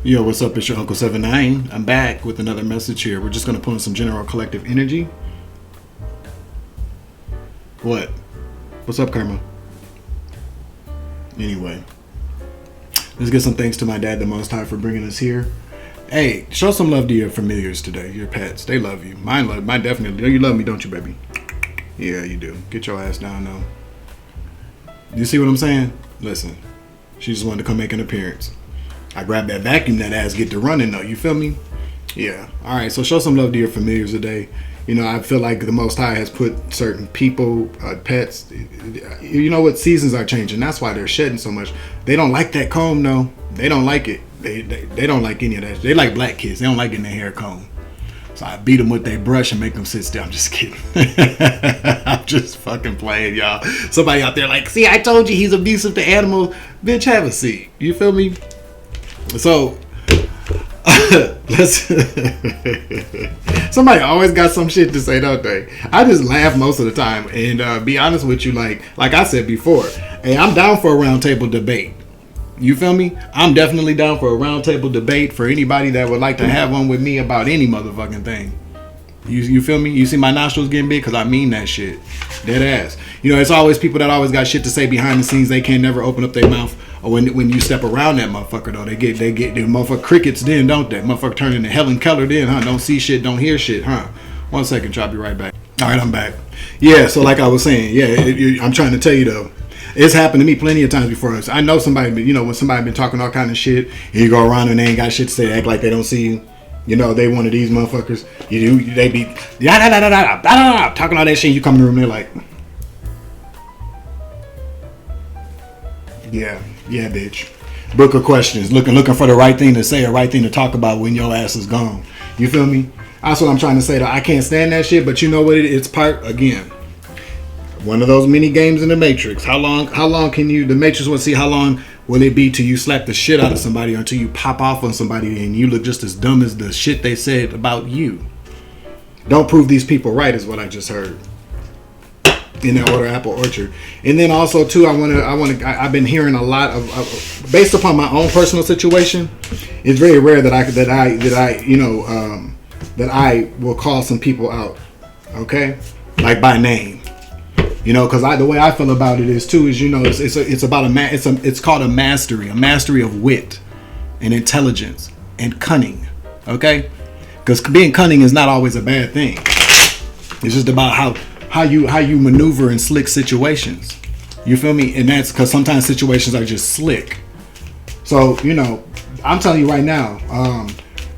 Yo, what's up? It's your Uncle 79. I'm back with another message here. We're just going to pull in some general collective energy. What? What's up, Karma? Anyway, let's get some thanks to my dad, the Most High, for bringing us here. Hey, show some love to your familiars today, your pets. They love you. Mine definitely. You love me, don't you, baby? Yeah, you do. Get your ass down, though. You see what I'm saying? Listen, she just wanted to come make an appearance. I grabbed that vacuum, that ass get to running, though. You feel me? Yeah. All right, so show some love to your familiars today. You know, I feel like the Most High has put certain people, pets, you know what, seasons are changing. That's why they're shedding so much. They don't like that comb, though. They don't like it. They don't like any of that. They like black kids. They don't like getting their hair combed. So I beat them with their brush and make them sit still. I'm just kidding. I'm just fucking playing, y'all. Somebody out there like, see, I told you he's abusive to animals. Bitch, have a seat. You feel me? So, let's... Somebody always got some shit to say, don't they? I just laugh most of the time. And be honest with you, like I said before, hey, I'm down for a roundtable debate. You feel me? I'm definitely down for a roundtable debate for anybody that would like to have one with me about any motherfucking thing. You feel me? You see my nostrils getting big? Because I mean that shit. Dead ass. You know, it's always people that always got shit to say behind the scenes. They can't never open up their mouth. Or when you step around that motherfucker, though, they get the motherfucker crickets then, don't they? Motherfucker turn into Helen Keller then, huh? Don't see shit, don't hear shit, huh? 1 second, I'll be right back. All right, I'm back. Yeah, so like I was saying, yeah, I'm trying to tell you, though. It's happened to me plenty of times before. I know somebody, you know, when somebody been talking all kind of shit, you go around and they ain't got shit to say, act like they don't see you. You know, they one of these motherfuckers. They be talking all that shit. You come in the room, they're like, yeah, bitch. Book of questions, looking for the right thing to say, or right thing to talk about when your ass is gone. You feel me? That's what I'm trying to say. Though I can't stand that shit, but you know what? It's part again. One of those mini games in the Matrix. How long can you? The Matrix will see how long will it be till you slap the shit out of somebody, or until you pop off on somebody and you look just as dumb as the shit they said about you. Don't prove these people right, is what I just heard. In that order, Apple Orchard. And then also too, I've been hearing a lot of based upon my own personal situation. It's very rare that I will call some people out, okay, like by name, you know, because the way I feel about it is, you know, it's about it's called a mastery of wit and intelligence and cunning, okay, because being cunning is not always a bad thing. It's just about how you maneuver in slick situations. You feel me? And that's because sometimes situations are just slick. So, you know, I'm telling you right now,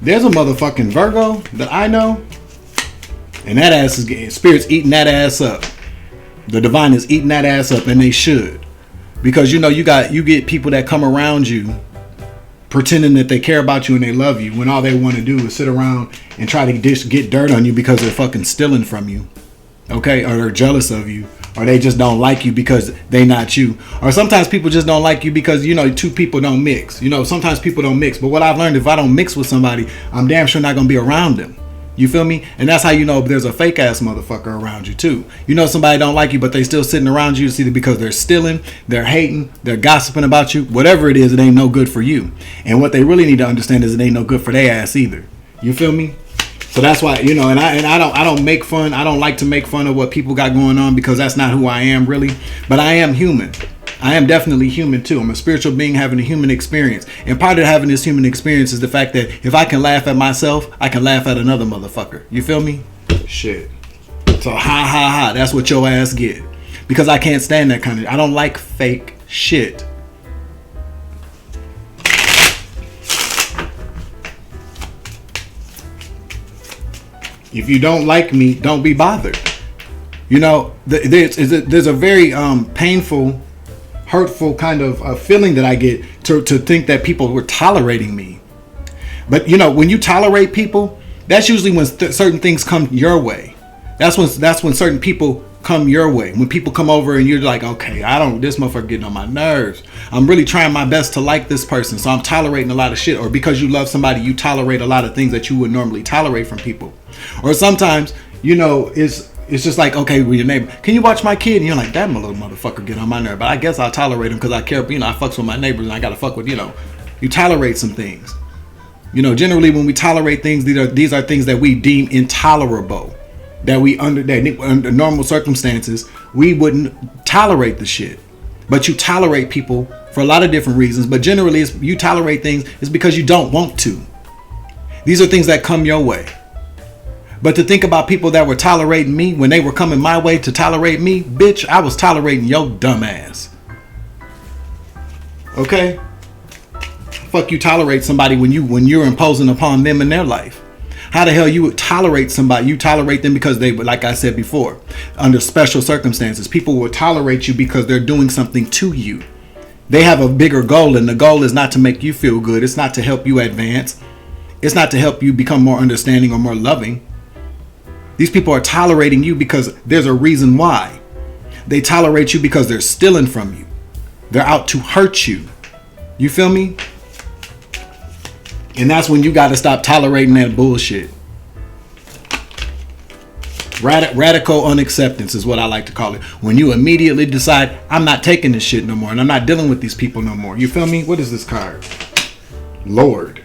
there's a motherfucking Virgo that I know, and that ass is getting, spirit's eating that ass up. The divine is eating that ass up, and they should. Because, you know, you get people that come around you pretending that they care about you and they love you, when all they want to do is sit around and try to get dirt on you because they're fucking stealing from you. Okay, or they're jealous of you, or they just don't like you because they not you. Or sometimes people just don't like you because, you know, two people don't mix. You know, sometimes people don't mix. But what I've learned, if I don't mix with somebody, I'm damn sure not going to be around them. You feel me? And that's how you know there's a fake ass motherfucker around you too. You know somebody don't like you, but they still sitting around you. It's either because they're stealing, they're hating, they're gossiping about you. Whatever it is, it ain't no good for you. And what they really need to understand is it ain't no good for their ass either. You feel me? So that's why, you know, and I don't make fun. I don't like to make fun of what people got going on, because that's not who I am really. But I am human. I am definitely human too. I'm a spiritual being having a human experience. And part of having this human experience is the fact that if I can laugh at myself, I can laugh at another motherfucker. You feel me? Shit. So ha. That's what your ass get. Because I can't stand that kind of, I don't like fake shit. If you don't like me, don't be bothered. You know, there's a very painful, hurtful kind of feeling that I get to think that people were tolerating me. But, you know, when you tolerate people, that's usually when certain things come your way. That's when certain people come your way. When people come over and you're like, okay, this motherfucker getting on my nerves. I'm really trying my best to like this person, so I'm tolerating a lot of shit. Or because you love somebody, you tolerate a lot of things that you would normally tolerate from people. Or sometimes, you know, it's just like, okay, with your neighbor, can you watch my kid? And you're like, that little motherfucker get on my nerve. But I guess I'll tolerate him because I care, you know, I fucks with my neighbors and I gotta fuck with, you know, you tolerate some things. You know, generally when we tolerate things, these are things that we deem intolerable. That under normal circumstances, we wouldn't tolerate the shit. But you tolerate people for a lot of different reasons. But generally, you tolerate things is because you don't want to. These are things that come your way. But to think about people that were tolerating me when they were coming my way to tolerate me, bitch, I was tolerating your dumb ass. Okay? Fuck you tolerate somebody when you're imposing upon them in their life. How the hell you would tolerate somebody? You tolerate them because they, like I said before, under special circumstances. People will tolerate you because they're doing something to you. They have a bigger goal, and the goal is not to make you feel good. It's not to help you advance. It's not to help you become more understanding or more loving. These people are tolerating you because there's a reason why. They tolerate you because they're stealing from you. They're out to hurt you. You feel me? And that's when you got to stop tolerating that bullshit. Radical unacceptance is what I like to call it. When you immediately decide, I'm not taking this shit no more, and I'm not dealing with these people no more. You feel me? What is this card? Lord.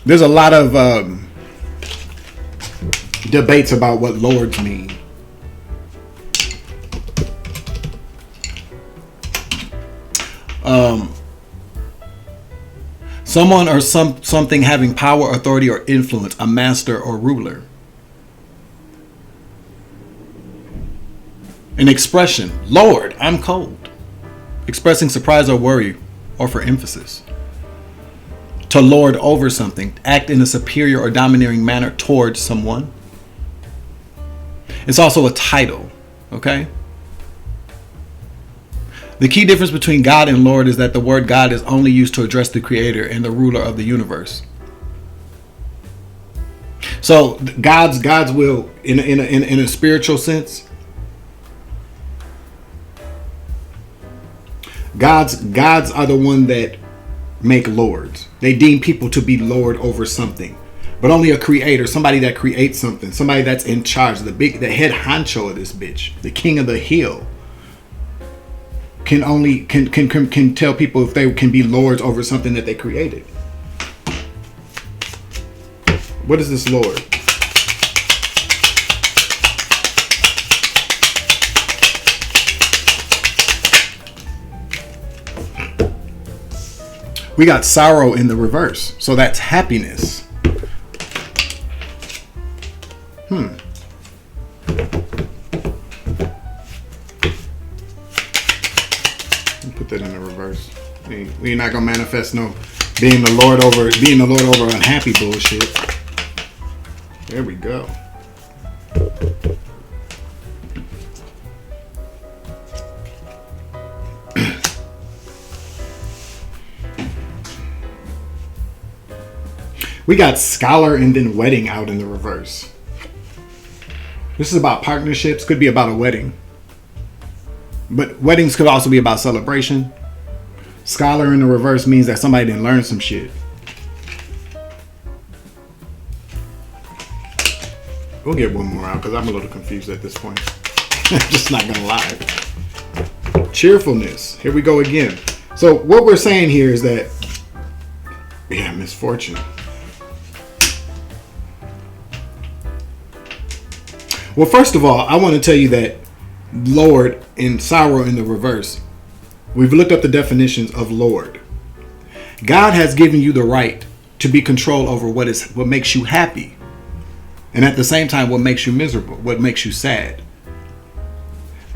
There's a lot of debates about what lords mean. Someone or something having power, authority, or influence, a master or ruler. An expression, Lord, I'm cold. Expressing surprise or worry, or for emphasis. To lord over something, act in a superior or domineering manner towards someone. It's also a title, okay? The key difference between God and Lord is that the word God is only used to address the creator and the ruler of the universe. So God's will in a spiritual sense. Gods are the one that make lords. They deem people to be lord over something. But only a creator, somebody that creates something, somebody that's in charge, the head honcho of this bitch, the king of the hill. Can tell people if they can be lords over something that they created. What is this Lord? We got sorrow in the reverse, so that's happiness. Put that in the reverse. We're not gonna manifest no being the Lord over unhappy bullshit. There we go. We got scholar and then wedding out in the reverse. This is about partnerships. Could be about a wedding. But weddings could also be about celebration. Scholar in the reverse means that somebody didn't learn some shit. We'll get one more out because I'm a little confused at this point. I'm just not gonna lie. Cheerfulness. Here we go again. So what we're saying here is that, yeah, misfortune. Well, first of all, I want to tell you that Lord and sorrow in the reverse. We've looked up the definitions of Lord. God has given you the right to be control over what makes you happy. And at the same time, what makes you miserable, what makes you sad.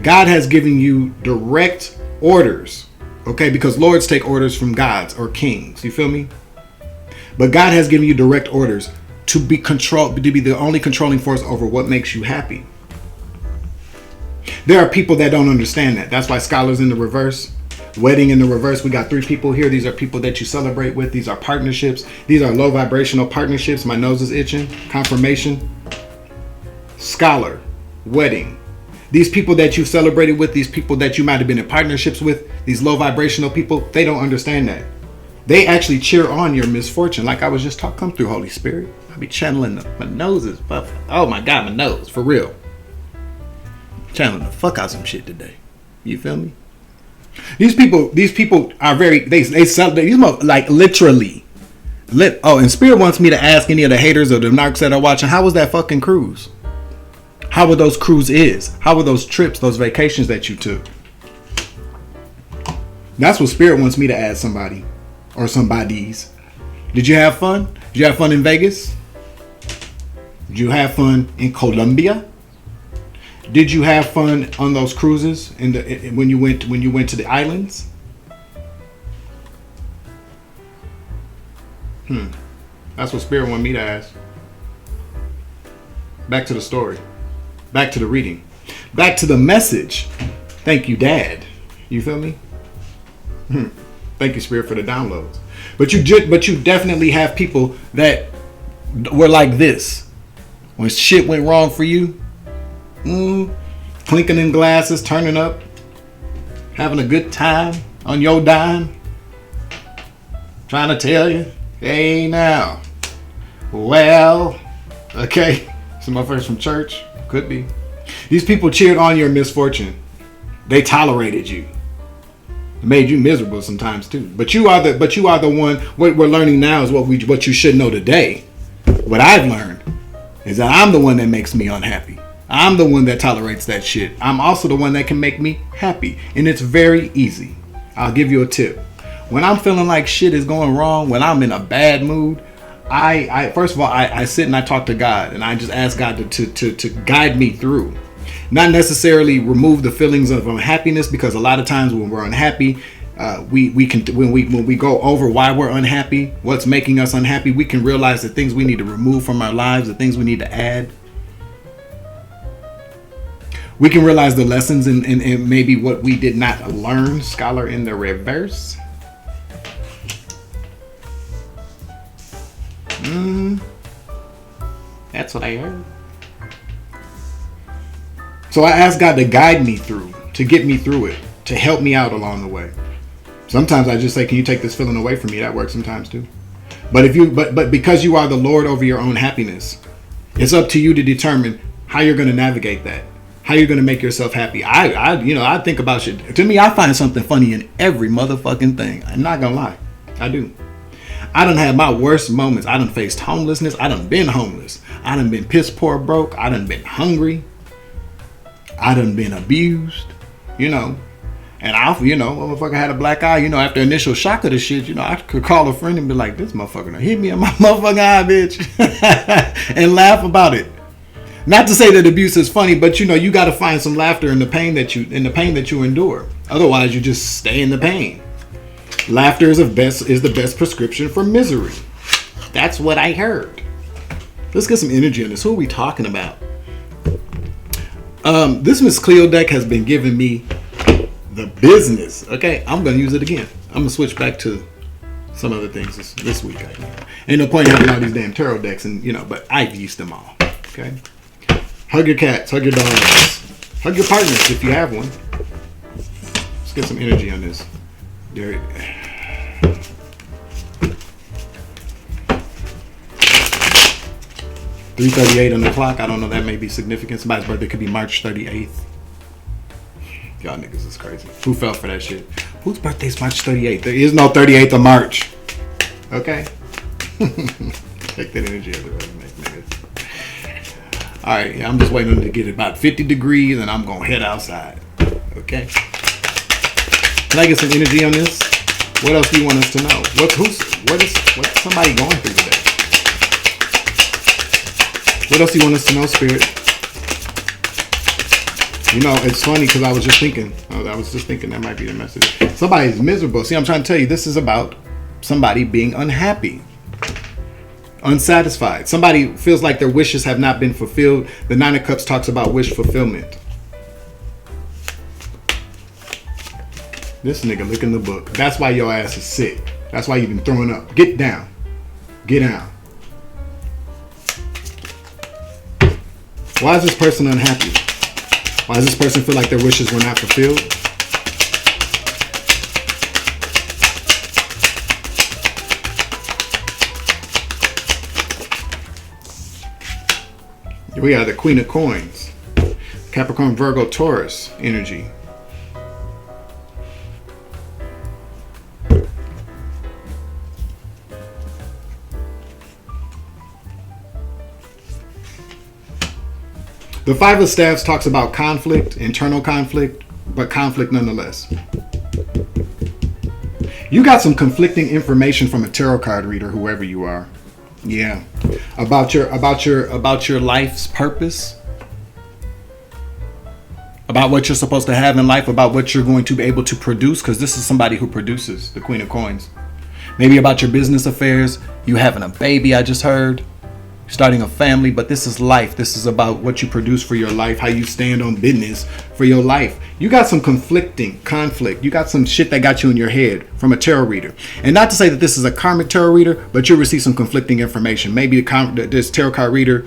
God has given you direct orders. Okay, because lords take orders from gods or kings. You feel me? But God has given you direct orders to be the only controlling force over what makes you happy. There are people that don't understand that. That's why scholars in the reverse, wedding in the reverse. We got 3 people here. These are people that you celebrate with. These are partnerships. These are low vibrational partnerships. My nose is itching. Confirmation. Scholar, wedding. These people that you celebrated with, these people that you might have been in partnerships with, these low vibrational people, they don't understand that. They actually cheer on your misfortune. Like I was just talking, come through, Holy Spirit. I be channeling my nose is buffing. Oh my God, my nose, for real. Channeling the fuck out some shit today. You feel me? These people are very, they sell, these like literally. And Spirit wants me to ask any of the haters or the narcs that are watching, how was that fucking cruise? How were those cruises? How were those trips, those vacations that you took? That's what Spirit wants me to ask somebody or somebodies. Did you have fun? Did you have fun in Vegas? Did you have fun in Colombia? Did you have fun on those cruises when you went to the islands? That's what Spirit wanted me to ask. Back to the story. Back to the reading. Back to the message. Thank you, Dad. You feel me? Thank you, Spirit, for the downloads. But you definitely have people that were like this. When shit went wrong for you, clinking in glasses, turning up, having a good time on your dime, trying to tell you, hey now, well, okay, some motherfuckers from church, could be. These people cheered on your misfortune. They tolerated you. It made you miserable sometimes too. But you are the one. What we're learning now is what you should know today. What I've learned is that I'm the one that makes me unhappy. I'm the one that tolerates that shit. I'm also the one that can make me happy. And it's very easy. I'll give you a tip. When I'm feeling like shit is going wrong, when I'm in a bad mood, I first of all, I sit and I talk to God, and I just ask God to guide me through. Not necessarily remove the feelings of unhappiness, because a lot of times when we're unhappy, when we go over why we're unhappy, what's making us unhappy, we can realize the things we need to remove from our lives, the things we need to add. We can realize the lessons and maybe what we did not learn. Scholar in the reverse. That's what I heard. So I asked God to guide me through, to get me through it, to help me out along the way. Sometimes I just say, can you take this feeling away from me? That works sometimes too. But because you are the Lord over your own happiness, it's up to you to determine how you're going to navigate that, how you're going to make yourself happy. I think about shit. To me, I find something funny in every motherfucking thing. I'm not going to lie. I do. I done had my worst moments. I done faced homelessness. I done been homeless. I done been piss poor broke. I done been hungry. I done been abused, and motherfucker had a black eye, after initial shock of the shit, I could call a friend and be like, this motherfucker done hit me in my motherfucking eye, bitch, and laugh about it. Not to say that abuse is funny, but you got to find some laughter in the pain that you endure. Otherwise, you just stay in the pain. Laughter is the best prescription for misery. That's what I heard. Let's get some energy on this. Who are we talking about? This Miss Cleo deck has been giving me the business. Okay, I'm gonna use it again. I'm gonna switch back to some other things this week. Ain't no point in having all these damn tarot decks, but I've used them all. Okay, hug your cats, hug your dogs, hug your partners if you have one. Let's get some energy on this. There. 3:38 on the clock. I don't know. That may be significant. Somebody's birthday could be March 38th. Y'all niggas is crazy. Who fell for that shit? Whose birthday's March 38th? There is no 38th of March. Okay? Take that energy everywhere, niggas. Alright, I'm just waiting to get about 50 degrees and I'm gonna head outside. Okay? Can I get some energy on this? What else do you want us to know? What's somebody going through today? What else do you want us to know, Spirit? It's funny because I was just thinking that might be the message. Somebody's miserable. See, I'm trying to tell you, this is about somebody being unhappy, unsatisfied. Somebody feels like their wishes have not been fulfilled. The Nine of Cups talks about wish fulfillment. This nigga licking the book. That's why your ass is sick. That's why you've been throwing up. Get down. Get down. Why is this person unhappy? Why does this person feel like their wishes were not fulfilled? Here we are, the Queen of Coins. Capricorn, Virgo, Taurus energy. The Five of Staffs talks about conflict, internal conflict, but conflict nonetheless. You got some conflicting information from a tarot card reader, whoever you are. Yeah. About your life's purpose. About what you're supposed to have in life, about what you're going to be able to produce, because this is somebody who produces, the Queen of Coins. Maybe about your business affairs, you having a baby, I just heard. Starting a family, but this is life. This is about what you produce for your life, how you stand on business for your life. You got some conflict. You got some shit that got you in your head from a tarot reader. And not to say that this is a karmic tarot reader, but you'll receive some conflicting information. Maybe this tarot card reader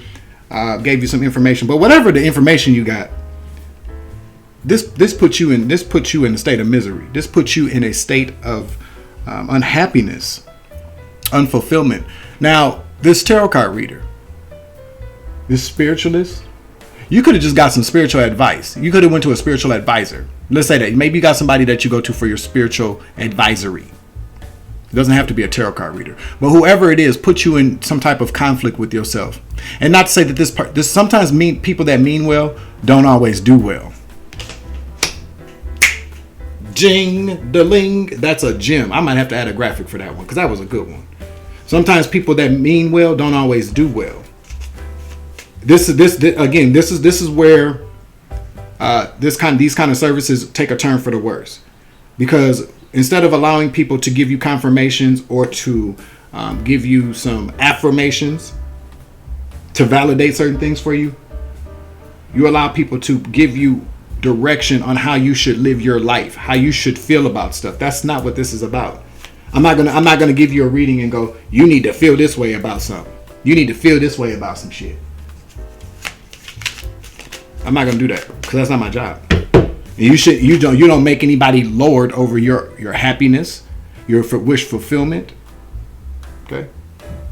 gave you some information, but whatever the information you got, this puts you in a state of misery. This puts you in a state of unhappiness, unfulfillment. Now, this tarot card reader, this spiritualist, you could have just got some spiritual advice. You could have went to a spiritual advisor. Let's say that maybe you got somebody that you go to for your spiritual advisory. It doesn't have to be a tarot card reader, but whoever it is puts you in some type of conflict with yourself. And not to say that this sometimes people that mean well don't always do well. Jing-da-ling, that's a gem. I might have to add a graphic for that one because that was a good one. Sometimes people that mean well don't always do well. This is where these kind of services take a turn for the worse, because instead of allowing people to give you confirmations or to give you some affirmations to validate certain things for you, you allow people to give you direction on how you should live your life, how you should feel about stuff. That's not what this is about. I'm not gonna give you a reading and go, you need to feel this way about something. You need to feel this way about some shit. I'm not gonna do that because that's not my job. And you don't make anybody lord over your happiness, your wish fulfillment. Okay,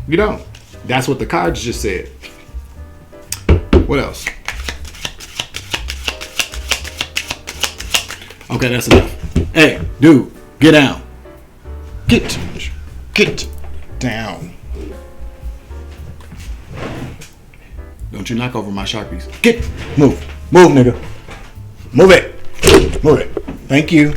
you don't. That's what the cards just said. What else? Okay, that's enough. Hey, dude, get down. Get down. Don't you knock over my Sharpies. Move, nigga. Move it. Thank you.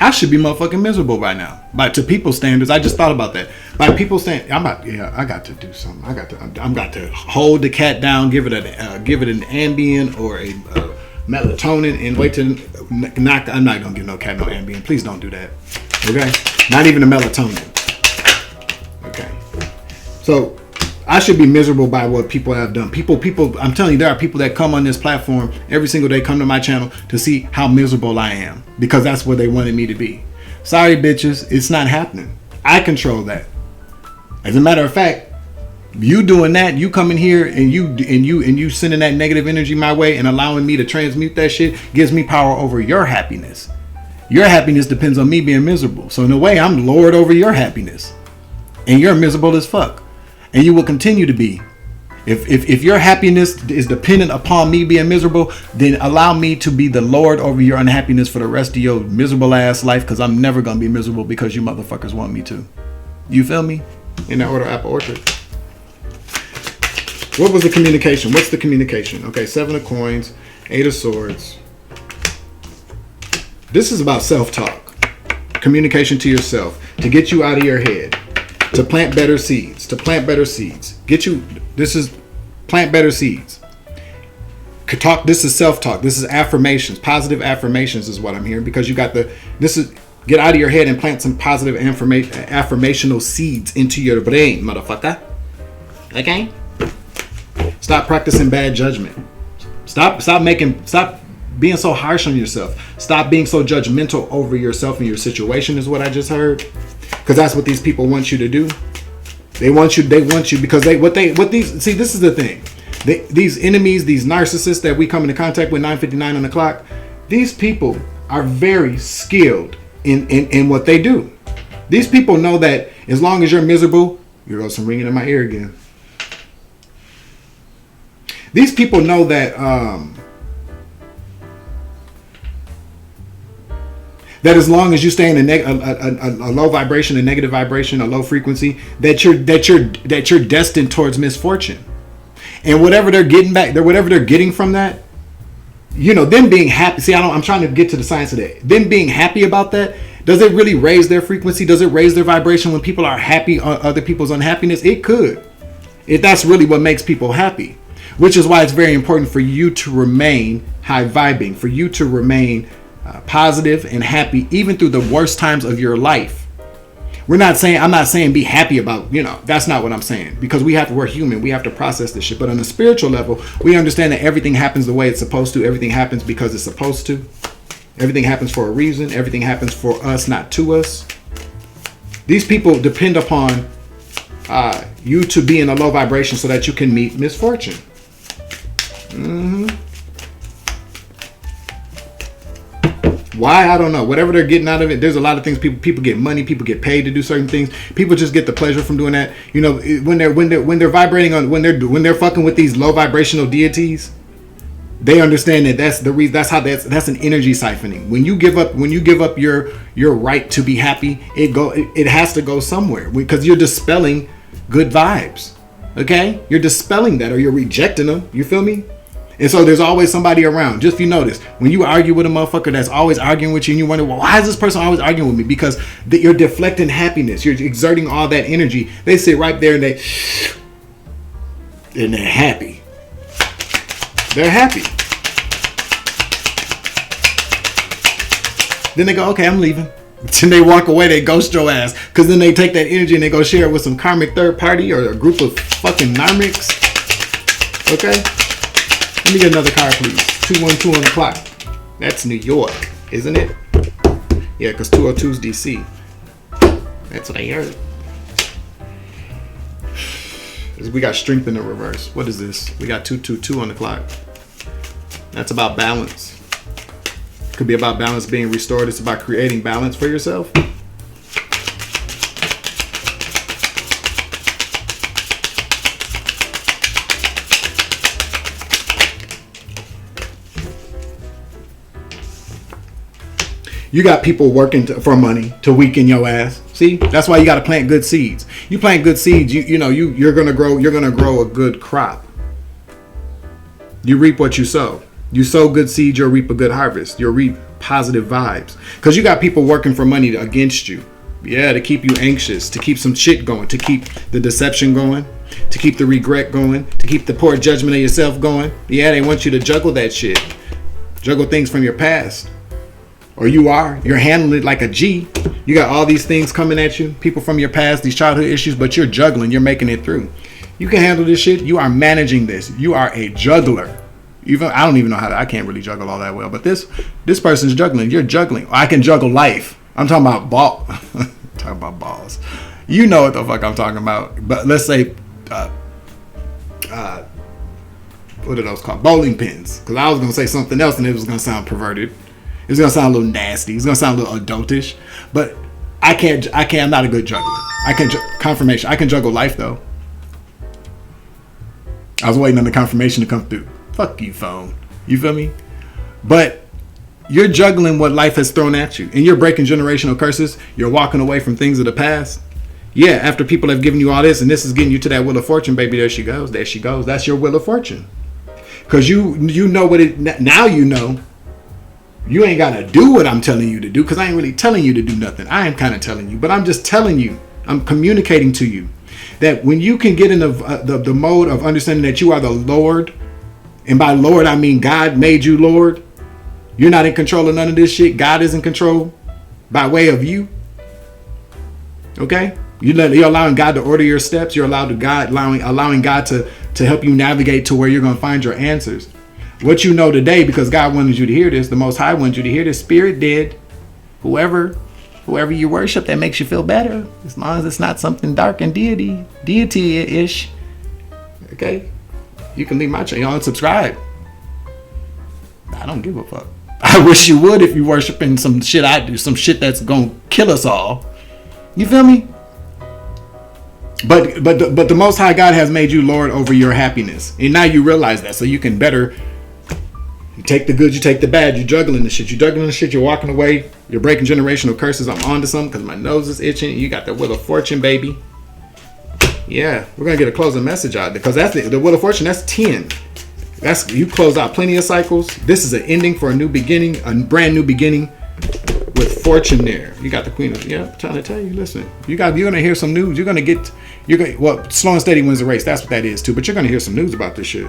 I should be motherfucking miserable right now. But to people's standards, I just thought about that. By people's standards, I got to do something. I'm got to hold the cat down, give it an Ambien or a melatonin, and wait to knock. I'm not gonna give no cat no Ambien. Please don't do that. Okay, not even a melatonin. Okay, so I should be miserable by what people have done. People. I'm telling you, there are people that come on this platform every single day, come to my channel to see how miserable I am because that's where they wanted me to be. Sorry, bitches, it's not happening. I control that. As a matter of fact, you doing that, you coming here and you sending that negative energy my way and allowing me to transmute that shit gives me power over your happiness. Your happiness depends on me being miserable. So in a way, I'm lord over your happiness, and you're miserable as fuck. And you will continue to be. If your happiness is dependent upon me being miserable, then allow me to be the lord over your unhappiness for the rest of your miserable ass life, because I'm never going to be miserable because you motherfuckers want me to. You feel me? In that order, apple orchard. What was the communication? What's the communication? Okay, 7 of coins, 8 of swords. This is about self-talk. Communication to yourself. To get you out of your head. To plant better seeds. This is plant better seeds. This is self-talk. This is affirmations. Positive affirmations is what I'm hearing, because you got get out of your head and plant some positive affirmational seeds into your brain, motherfucker. Okay? Stop practicing bad judgment. Stop being so harsh on yourself. Stop being so judgmental over yourself and your situation is what I just heard. Because that's what these people want you to do. They want you because this is the thing. These enemies, these narcissists that we come into contact with 9:59 on the clock, these people are very skilled in what they do. These people know that as long as you're miserable, here goes some ringing in my ear again. These people know that that as long as you stay in a low vibration, a negative vibration, a low frequency, that you're destined towards misfortune. And whatever they're getting from that, them being happy. See, I'm trying to get to the science of that. Them being happy about that, does it really raise their frequency? Does it raise their vibration when people are happy on other people's unhappiness? It could. If that's really what makes people happy. Which is why it's very important for you to remain high vibing, for you to remain positive and happy even through the worst times of your life. I'm not saying be happy about, that's not what I'm saying, because we're human. We have to process this shit. But on a spiritual level, we understand that everything happens the way it's supposed to. Everything happens because it's supposed to. Everything happens for a reason. Everything happens for us, not to us. These people depend upon you to be in a low vibration so that you can meet misfortune. Why? I don't know. Whatever they're getting out of it, there's a lot of things. People get money. People get paid to do certain things. People just get the pleasure from doing that. When they're vibrating on when they're fucking with these low vibrational deities, they understand that that's the reason. That's an energy siphoning. When you give up your right to be happy, it has to go somewhere, because you're dispelling good vibes. Okay, you're dispelling that, or you're rejecting them. You feel me? And so there's always somebody around. Just if you notice, when you argue with a motherfucker that's always arguing with you, and you wonder, well, why is this person always arguing with me? Because you're deflecting happiness. You're exerting all that energy. They sit right there and they're happy. They're happy. Then they go, okay, I'm leaving. Then they walk away, they ghost your ass. Because then they take that energy and they go share it with some karmic third party or a group of fucking narmics. Okay? Let me get another card, please. 212 on the clock. That's New York, isn't it? Yeah, because 202 is DC. That's what I heard. We got strength in the reverse. What is this? We got 222 on the clock. That's about balance. Could be about balance being restored. It's about creating balance for yourself. You got people working for money to weaken your ass. See, that's why you got to plant good seeds. You plant good seeds, you're gonna grow. You're gonna grow a good crop. You reap what you sow. You sow good seeds, you'll reap a good harvest. You'll reap positive vibes, because you got people working for money against you. Yeah, to keep you anxious, to keep some shit going, to keep the deception going, to keep the regret going, to keep the poor judgment of yourself going. Yeah, they want you to juggle that shit, juggle things from your past. Or you're handling it like a G. You got all these things coming at you, people from your past, these childhood issues, but you're juggling, you're making it through. You can handle this shit. You are managing this. You are a juggler. I don't even know I can't really juggle all that well, but this person's juggling. You're juggling. I can juggle life. I'm talking about talking about balls. You know what the fuck I'm talking about. But let's say, what are those called? Bowling pins. Because I was going to say something else and it was going to sound perverted. It's going to sound a little nasty. It's going to sound a little adultish. But I'm not a good juggler. Confirmation. I can juggle life, though. I was waiting on the confirmation to come through. Fuck you, phone. You feel me? But you're juggling what life has thrown at you. And you're breaking generational curses. You're walking away from things of the past. Yeah, after people have given you all this, and this is getting you to that wheel of fortune, baby, there she goes. There she goes. That's your wheel of fortune. Because you know what it... Now you know. You ain't got to do what I'm telling you to do, because I ain't really telling you to do nothing. I am kind of telling you, but I'm just telling you. I'm communicating to you that when you can get in the mode of understanding that you are the Lord, and by Lord, I mean God made you Lord. You're not in control of none of this shit. God is in control by way of you. Okay? You're allowing God to order your steps. You're allowing God to help you navigate to where you're going to find your answers. What you know today, because God wanted you to hear this, the Most High wanted you to hear this, Spirit did. Whoever you worship that makes you feel better, as long as it's not something dark and deity-ish. Okay? You can leave my channel and subscribe. I don't give a fuck. I wish you would if you worshiping some shit I do, some shit that's gonna kill us all. You feel me? But the Most High God has made you Lord over your happiness, and now you realize that, so you can better. You take the good, you take the bad. You're juggling the shit. You're juggling the shit. You're walking away. You're breaking generational curses. I'm onto something because my nose is itching. You got the Wheel of Fortune, baby. Yeah, we're gonna get a closing message out because that's the Wheel of Fortune. That's 10. That's you close out plenty of cycles. This is an ending for a new beginning, a brand new beginning with fortune there. You got the Queen of I'm trying to tell you. Listen, you're gonna hear some news. Well, slow and steady wins the race. That's what that is too. But you're gonna hear some news about this shit.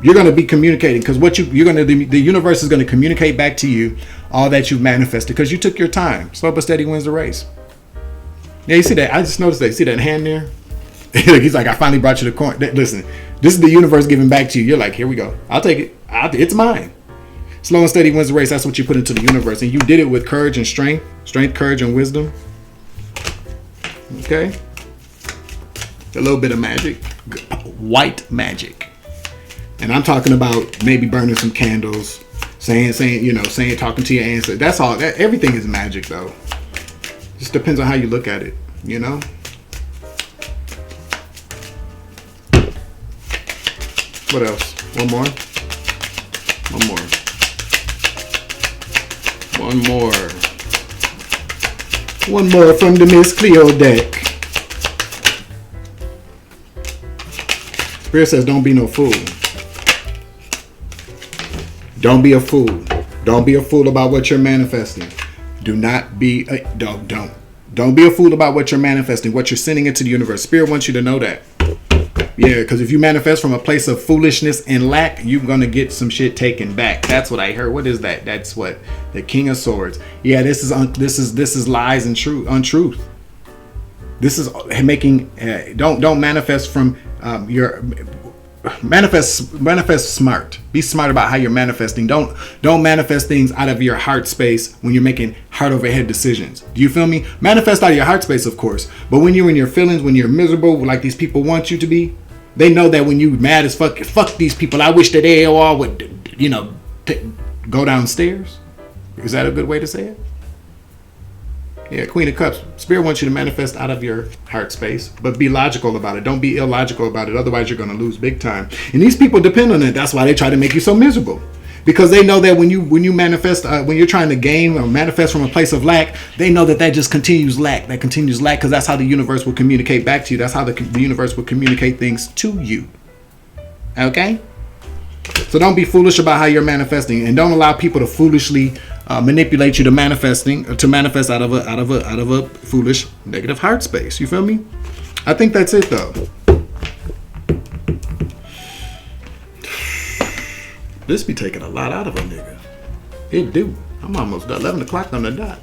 You're going to be communicating because the universe is going to communicate back to you all that you've manifested because you took your time. Slow but steady wins the race. Yeah, you see that? I just noticed that. See that hand there? He's like, I finally brought you the coin. Listen, this is the universe giving back to you. You're like, here we go. I'll take it. It's mine. Slow and steady wins the race. That's what you put into the universe. And you did it with courage and strength, courage, and wisdom. Okay? A little bit of magic. White magic. And I'm talking about maybe burning some candles, saying, talking to your ancestors. That's all. Everything is magic, though. Just depends on how you look at it, you know? What else? One more from the Miss Cleo deck. Spirit says, don't be no fool. Don't be a fool. Don't be a fool about what you're manifesting. Do not be don't be a fool about what you're manifesting, what you're sending into the universe. Spirit wants you to know that. Yeah, because if you manifest from a place of foolishness and lack, you're gonna get some shit taken back. That's what I heard. What is that? That's what the King of Swords. Yeah, this is lies and untruth. This is making. Don't manifest from your. Manifest smart. Be smart about how you're manifesting. Don't manifest things out of your heart space when you're making heart over head decisions. Do you feel me? Manifest out of your heart space, of course. But when you're in your feelings, when you're miserable, like these people want you to be, they know that when you mad as fuck these people. I wish that they all would, go downstairs. Is that a good way to say it? Yeah, Queen of Cups. Spirit wants you to manifest out of your heart space, but be logical about it. Don't be illogical about it. Otherwise, you're going to lose big time. And these people depend on it. That's why they try to make you so miserable. Because they know that when you manifest, when you're trying to gain or manifest from a place of lack, they know that just continues lack. That continues lack because that's how the universe will communicate back to you. That's how the universe will communicate things to you. Okay? So don't be foolish about how you're manifesting, and don't allow people to foolishly manipulate you to manifest out of a foolish negative heart space. You feel me? I think that's it though. This be taking a lot out of a nigga. It do. I'm almost done. 11 o'clock on the dot.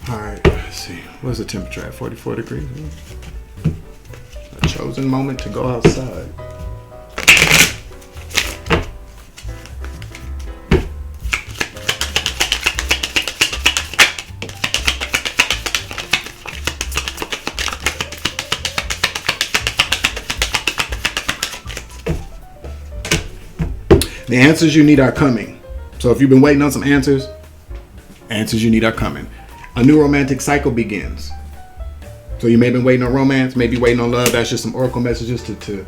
All right. Let's see. What's the temperature at? 44 degrees. A chosen moment to go outside. The answers you need are coming. So if you've been waiting on some answers you need are coming. A new romantic cycle begins. So you may have been waiting on romance, maybe waiting on love. That's just some oracle messages to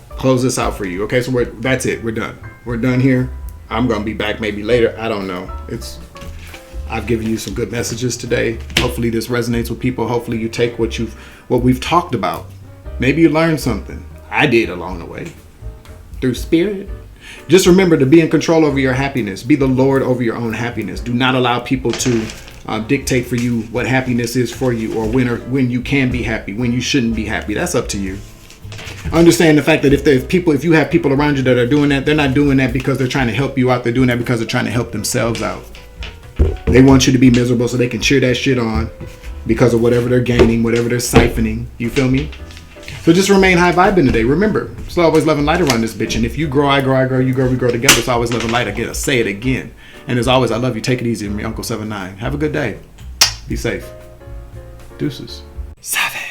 close this out for you. Okay, so that's it. We're done. We're done here. I'm gonna be back maybe later. I don't know. I've given you some good messages today. Hopefully this resonates with people. Hopefully you take what we've talked about. Maybe you learned something. I did along the way. Through spirit. Just remember to be in control over your happiness. Be the Lord over your own happiness. Do not allow people to dictate for you what happiness is for you, or when you can be happy, when you shouldn't be happy. That's up to you. Understand the fact that if you have people around you that are doing that, they're not doing that because they're trying to help you out. They're doing that because they're trying to help themselves out. They want you to be miserable so they can cheer that shit on because of whatever they're gaining, whatever they're siphoning. You feel me? So just remain high vibing today. Remember, it's always love and light around this bitch. And if you grow, I grow, I grow, you grow, we grow together. It's always love and light. I get to say it again. And as always, I love you. Take it easy. I'm your Uncle 79. Have a good day. Be safe. Deuces. 7.